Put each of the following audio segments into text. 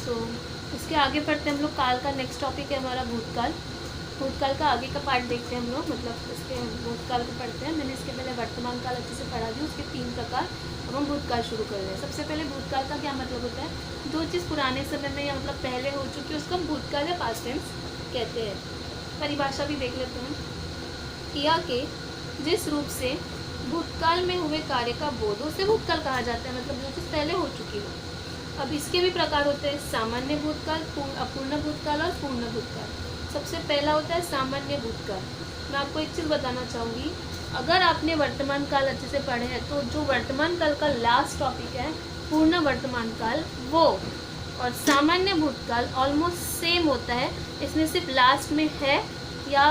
सो इसके आगे पढ़ते हैं हम लोग। काल का नेक्स्ट टॉपिक है हमारा भूतकाल। भूतकाल का आगे का पार्ट देखते हैं हम लोग, मतलब इसके भूतकाल को पढ़ते हैं। मैंने इसके पहले वर्तमान काल अच्छे से पढ़ा दी, उसके 3 प्रकार। अब हम भूतकाल शुरू कर रहे हैं। सबसे पहले भूतकाल का क्या मतलब होता है? जो चीज़ पुराने समय में या मतलब पहले हो चुकी है उसको हम भूतकाल या पास्ट टेंस कहते हैं। परिभाषा भी देख लेते हैं। क्रिया के जिस रूप से भूतकाल में हुए कार्य का बोध, उसे भूतकाल कहा जाता है, मतलब जो चीज़ पहले हो चुकी हो। अब इसके भी प्रकार होते हैं, सामान्य भूतकाल, अपूर्ण भूतकाल और पूर्ण भूतकाल। सबसे पहला होता है सामान्य भूतकाल। मैं आपको एक चीज़ बताना चाहूँगी, अगर आपने वर्तमान काल अच्छे से पढ़े हैं तो जो वर्तमान काल का लास्ट टॉपिक है पूर्ण वर्तमान काल, वो और सामान्य भूतकाल ऑलमोस्ट सेम होता है। इसमें सिर्फ लास्ट में है या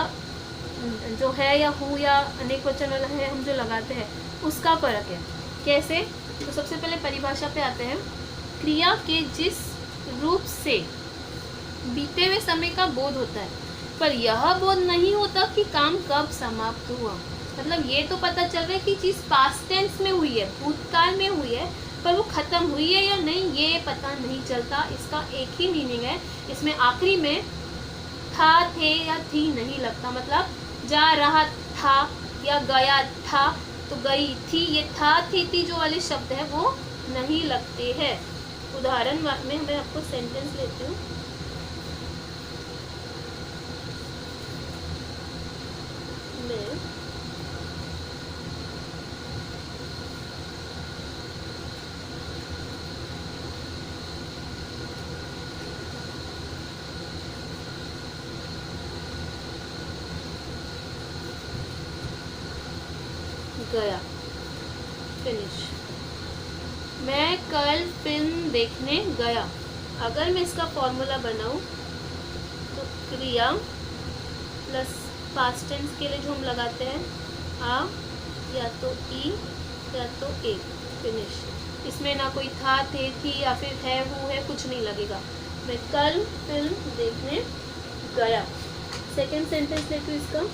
जो है या हु या अनेक वचन वाला है हम जो लगाते हैं उसका फर्क है। कैसे? तो सबसे पहले परिभाषा पे आते हैं। क्रिया के जिस रूप से बीते हुए समय का बोध होता है, पर यह बोध नहीं होता कि काम कब समाप्त हुआ। मतलब ये तो पता चल रहा है कि चीज़ पास्ट टेंस में हुई है, भूतकाल में हुई है, पर वो ख़त्म हुई है या नहीं ये पता नहीं चलता। इसका एक ही मीनिंग है, इसमें आखिरी में था, थे या थी नहीं लगता। मतलब जा रहा था या गया था तो गई थी, ये था थी जो वाले शब्द है वो नहीं लगते हैं। उदाहरण में मैं आपको सेंटेंस लेती हूँ। मैं गया, फिनिश। मैं कल फिल्म देखने गया। अगर मैं इसका फॉर्मूला बनाऊं तो क्रिया प्लस पास्ट टेंस के लिए जो हम लगाते हैं आ या तो ई या तो ए, फिनिश। इसमें ना कोई था, थे, थी या फिर है, हु है, कुछ नहीं लगेगा। मैं कल फिल्म देखने गया। सेकेंड सेंटेंस लेती हूँ इसका।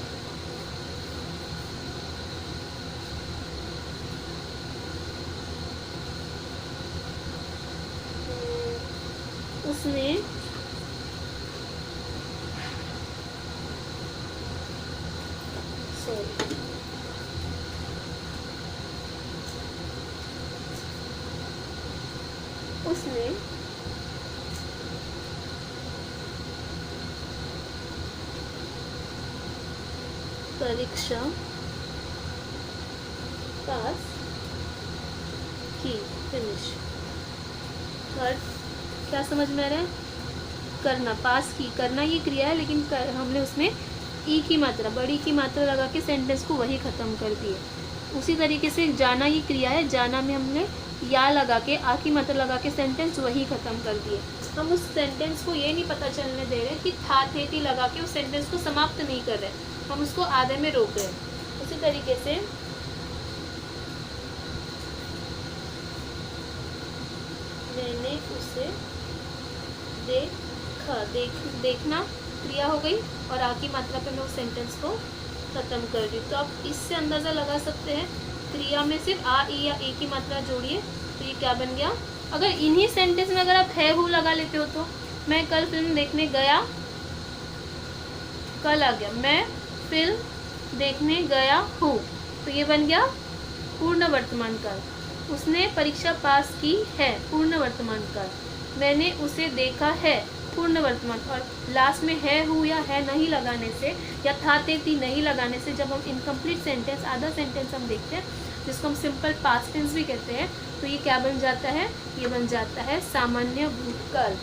उसने परीक्षा पास की, फिनिश। थर्ड क्या समझ में आ रहा है? करना, पास की, करना ये क्रिया है, लेकिन हमने उसमें ई की मात्रा, बड़ी की मात्रा लगा के सेंटेंस को वही ख़त्म कर दिए। उसी तरीके से जाना ये क्रिया है, जाना में हमने या लगा के, आ की मात्रा लगा के सेंटेंस वही ख़त्म कर दिए। हम उस सेंटेंस को ये नहीं पता चलने दे रहे कि था, थे, थी लगा के उस सेंटेंस को समाप्त नहीं कर रहे, हम उसको आधे में रोक रहे हैं। उसी तरीके से मैंने उसे देखा, देखना क्रिया हो गई और आ की मात्रा पे मैं उस सेंटेंस को ख़त्म कर दी। तो आप इससे अंदाज़ा लगा सकते हैं, क्रिया में सिर्फ आ, ई या ए की मात्रा जोड़िए तो ये क्या बन गया। अगर इन्हीं सेंटेंस में अगर आप है हु लगा लेते हो तो मैं कल फिल्म देखने गया, कल आ गया, मैं फिल्म देखने गया हूँ, तो ये बन गया पूर्ण वर्तमान काल। उसने परीक्षा पास की है, पूर्ण वर्तमान काल। मैंने उसे देखा है, पूर्ण वर्तमान। और लास्ट में है हु या है नहीं लगाने से या था, थे, थी नहीं लगाने से जब हम इनकम्प्लीट सेंटेंस, आधा सेंटेंस हम देखते हैं जिसको हम सिंपल पास्ट टेंस भी कहते हैं, तो ये क्या बन जाता है? ये बन जाता है सामान्य भूतकाल।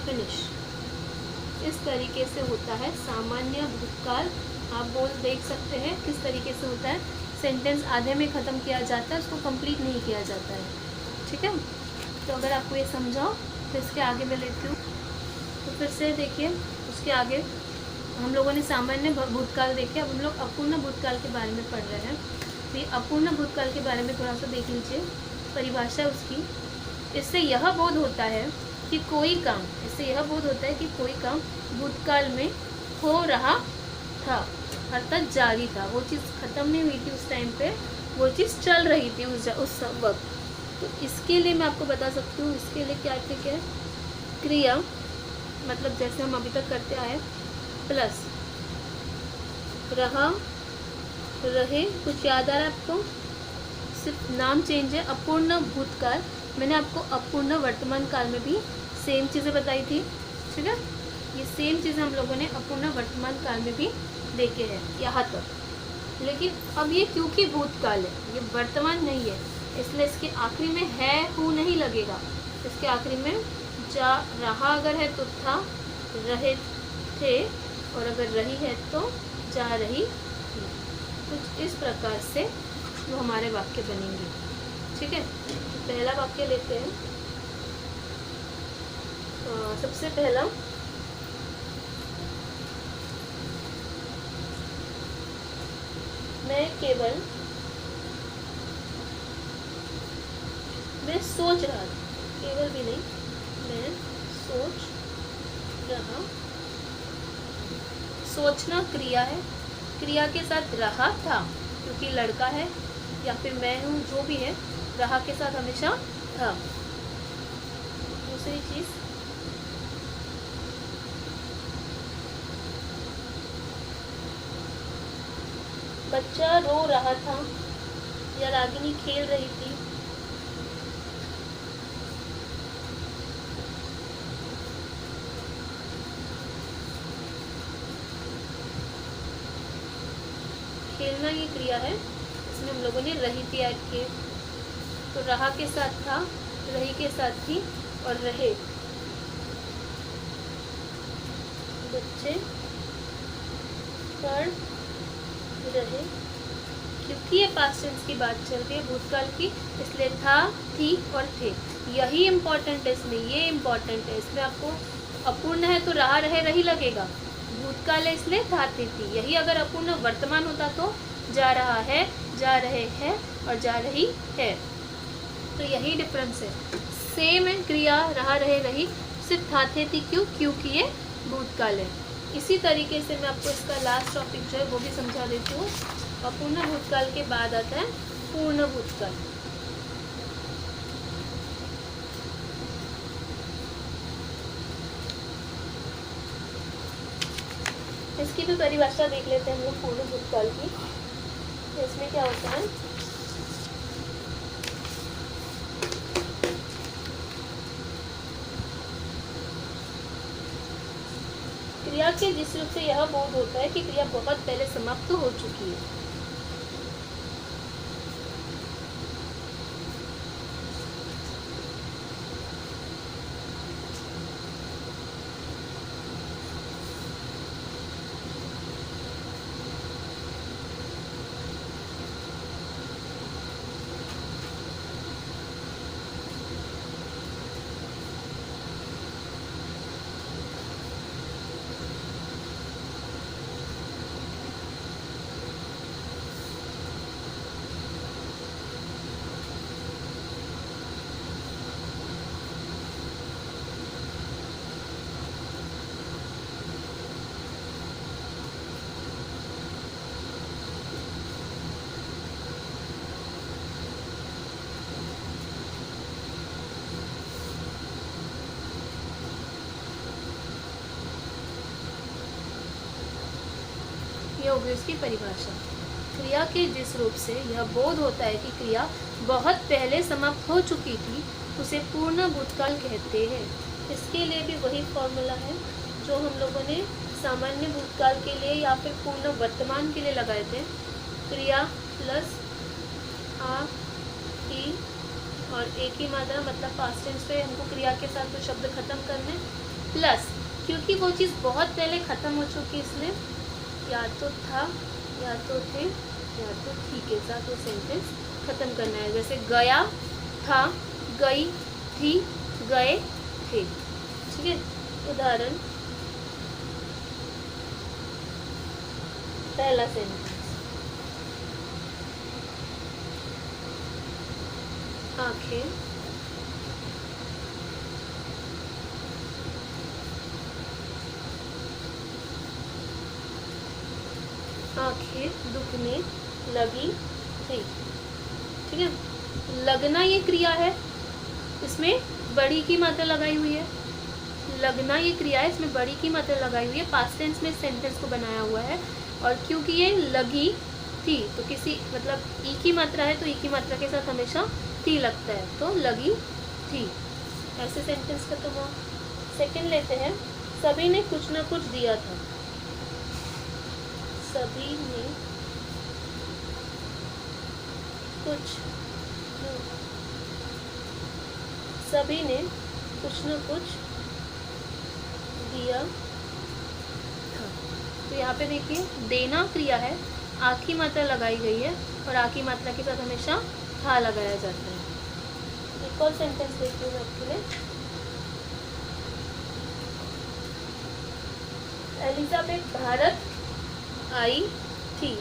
फिनिश। इस तरीके से होता है सामान्य भूतकाल। आप बोल देख सकते हैं किस तरीके से होता है। सेंटेंस आधे में ख़त्म किया जाता है, उसको कंप्लीट नहीं किया जाता है। ठीक है, तो अगर आपको ये समझाओ तो इसके आगे मैं लेती हूँ। तो फिर से देखिए, उसके आगे हम लोगों ने सामान्य भूतकाल देखे, अब हम लोग अपूर्ण भूतकाल के बारे में पढ़ रहे हैं। तो ये अपूर्ण भूतकाल के बारे में थोड़ा सा देख लीजिए, परिभाषा उसकी। इससे यह बोध होता है कि कोई काम, इससे यह बोध होता है कि कोई काम भूतकाल में हो रहा था, अर्थात जारी था, वो चीज़ ख़त्म नहीं हुई थी उस टाइम पे, वो चीज़ चल रही थी उस वक्त। तो इसके लिए मैं आपको बता सकती हूँ, इसके लिए क्या है क्रिया, मतलब जैसे हम अभी तक करते आए, प्लस रहा, रहे, कुछ याद आ रहा है आपको? सिर्फ नाम चेंज है, अपूर्ण भूतकाल। मैंने आपको अपूर्ण वर्तमान काल में भी सेम चीज़ें बताई थी, ठीक है। ये सेम चीज़ हम लोगों ने अपूर्ण वर्तमान काल में भी देखे हैं यहाँ तक। लेकिन अब ये क्योंकि भूतकाल है, ये वर्तमान नहीं है, इसलिए इसके आखिरी में है हु नहीं लगेगा। इसके आखिरी में जा रहा अगर है तो था, रहे थे, और अगर रही है तो जा रही थी। कुछ इस प्रकार से वो हमारे वाक्य बनेंगे, ठीक है। पहला वाक्य लेते हैं। सबसे पहला, मैं सोच रहा था, केवल भी नहीं, मैं सोच रहा। सोचना क्रिया है, क्रिया के साथ रहा था क्योंकि लड़का है, या फिर मैं हूँ, जो भी है, रहा के साथ हमेशा था। दूसरी चीज़, बच्चा रो रहा था या रागिनी खेल रही थी। खेलना ये क्रिया है, इसमें हम लोगों ने रही थी ऐड किए, तो रहा के साथ था, रही के साथ थी, और रहे, बच्चे पढ़ रहे। क्योंकि ये पास्ट टेंस की बात चल रही है, भूतकाल की, इसलिए था, थी और थे, यही इम्पोर्टेंट है इसमें, ये इम्पोर्टेंट है इसमें। आपको अपूर्ण है तो रहा, रहे, रही लगेगा, भूतकाल है इसलिए था, थी। यही अगर अपूर्ण वर्तमान होता तो जा रहा है, जा रहे हैं, और जा रही है। तो यही डिफरेंस है, सेम है क्रिया, रहा, रहे, रही, सिर्फ था, थे, थी। क्यों? क्योंकि ये भूतकाल है। इसी तरीके से मैं आपको इसका लास्ट टॉपिक जो है वो भी समझा देती हूँ। अपूर्ण भूतकाल के बाद आता है पूर्ण भूतकाल। इसकी भी परिभाषा देख लेते हैं हम लोग पूर्ण भूतकाल की। इसमें क्या होता है, क्रिया के जिस रूप से यह बोध होता है कि क्रिया बहुत पहले समाप्त हो चुकी है। ये होगी उसकी परिभाषा। क्रिया के जिस रूप से यह बोध होता है कि क्रिया बहुत पहले समाप्त हो चुकी थी, उसे पूर्ण भूतकाल कहते हैं। इसके लिए भी वही फॉर्मूला है जो हम लोगों ने सामान्य भूतकाल के लिए या फिर पूर्ण वर्तमान के लिए लगाए थे। क्रिया प्लस आ, ई और एक ही मात्रा, मतलब पास्ट टेंस पे हमको क्रिया के साथ तो शब्द खत्म करने, प्लस क्योंकि वो चीज़ बहुत पहले ख़त्म हो चुकी, इसलिए या तो था, या तो थे, या तो थी के साथ वो सेंटेंस खत्म करना है। जैसे गया था, गई थी, गए थे, ठीक है। उदाहरण, पहला सेंटेंस, आंखें आंखें दुखने लगी थी। ठीक है, लगना ये क्रिया है, इसमें बड़ी की मात्रा लगाई हुई है। लगना ये क्रिया है, इसमें बड़ी की मात्रा लगाई हुई है। पास्ट टेंस में सेंटेंस को बनाया हुआ है। और क्योंकि ये लगी थी तो किसी मतलब ई की मात्रा है तो ई की मात्रा के साथ हमेशा थी लगता है, तो लगी थी। ऐसे सेंटेंस खत्म हुआ। सेकंड लेते हैं, सभी ने कुछ ना कुछ दिया था। सभी ने कुछ सभी ने कुछ न कुछ दिया था। तो यहाँ पे देखिए देना क्रिया है, आ की मात्रा लगाई गई है और आ की मात्रा के साथ हमेशा था लगाया जाता है। एक और सेंटेंस देखती हूँ मैं आपके लिए। एलिजाबेथ भारत आई थी।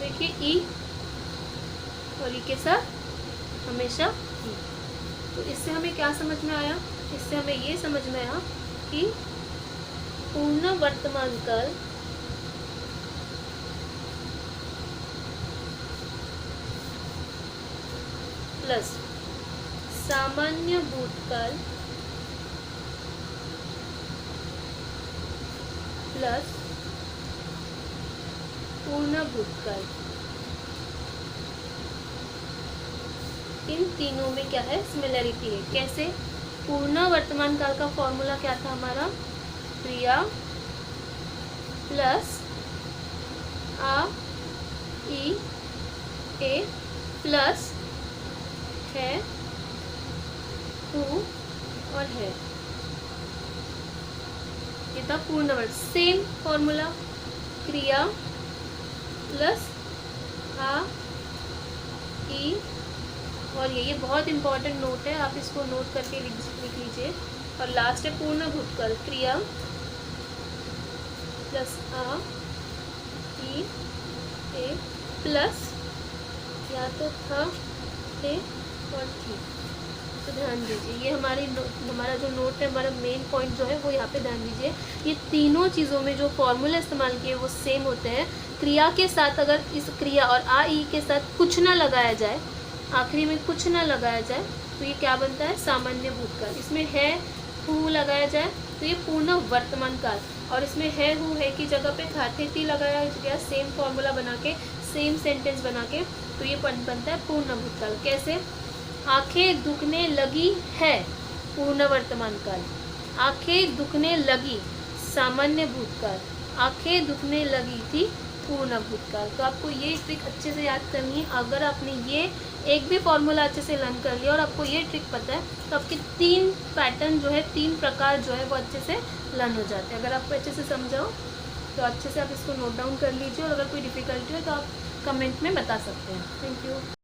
देखिए ई और ई के साथ हमेशा ई। तो इससे हमें क्या समझ में आया? इससे हमें ये समझ में आया कि पूर्ण वर्तमान काल प्लस सामान्य भूतकाल प्लस पूर्ण भूतकाल, इन तीनों में क्या है? सिमिलरिटी है। कैसे? पूर्ण वर्तमान काल का फॉर्मूला क्या था हमारा? क्रिया प्लस आ ई ए प्लस है हु और है। ये था पूर्ण वर्त। सेम फॉर्मूला क्रिया प्लस आ ई और ये बहुत इंपॉर्टेंट नोट है, आप इसको नोट करके लिख लीजिए। और लास्ट है पूर्ण भूतकाल, क्रिया प्लस आ ई ए प्लस या तो था, थे और थी। तो ध्यान दीजिए, ये हमारा जो नोट है, हमारा मेन पॉइंट जो है वो यहाँ पे ध्यान दीजिए। ये तीनों चीज़ों में जो फॉर्मूला इस्तेमाल किए वो सेम होते हैं। क्रिया के साथ अगर इस क्रिया और आ ई के साथ कुछ ना लगाया जाए, आखिरी में कुछ ना लगाया जाए, तो ये क्या बनता है? सामान्य भूतकाल। इसमें है हु लगाया जाए तो ये पूर्ण वर्तमान काल, और इसमें है हु है की जगह पे था थे थी लगाया गया, सेम फॉर्मूला बना के सेम सेंटेंस बना के, तो ये बनता है पूर्ण भूतकाल। कैसे? आंखें दुखने लगी है, पूर्ण वर्तमान काल। आंखें दुखने लगी, सामान्य भूतकाल। आंखें दुखने लगी थी, पूर्ण भूतकाल। तो आपको ये ट्रिक अच्छे से याद करनी है। अगर आपने ये एक भी फॉर्मूला अच्छे से लर्न कर लिया और आपको ये ट्रिक पता है, तो आपके 3 पैटर्न जो है, 3 प्रकार जो है वो अच्छे से लर्न हो जाते हैं। अगर आपको अच्छे से समझाओ तो अच्छे से आप इसको नोट डाउन कर लीजिए, और अगर कोई डिफ़िकल्टी हो तो आप कमेंट में बता सकते हैं। Thank you.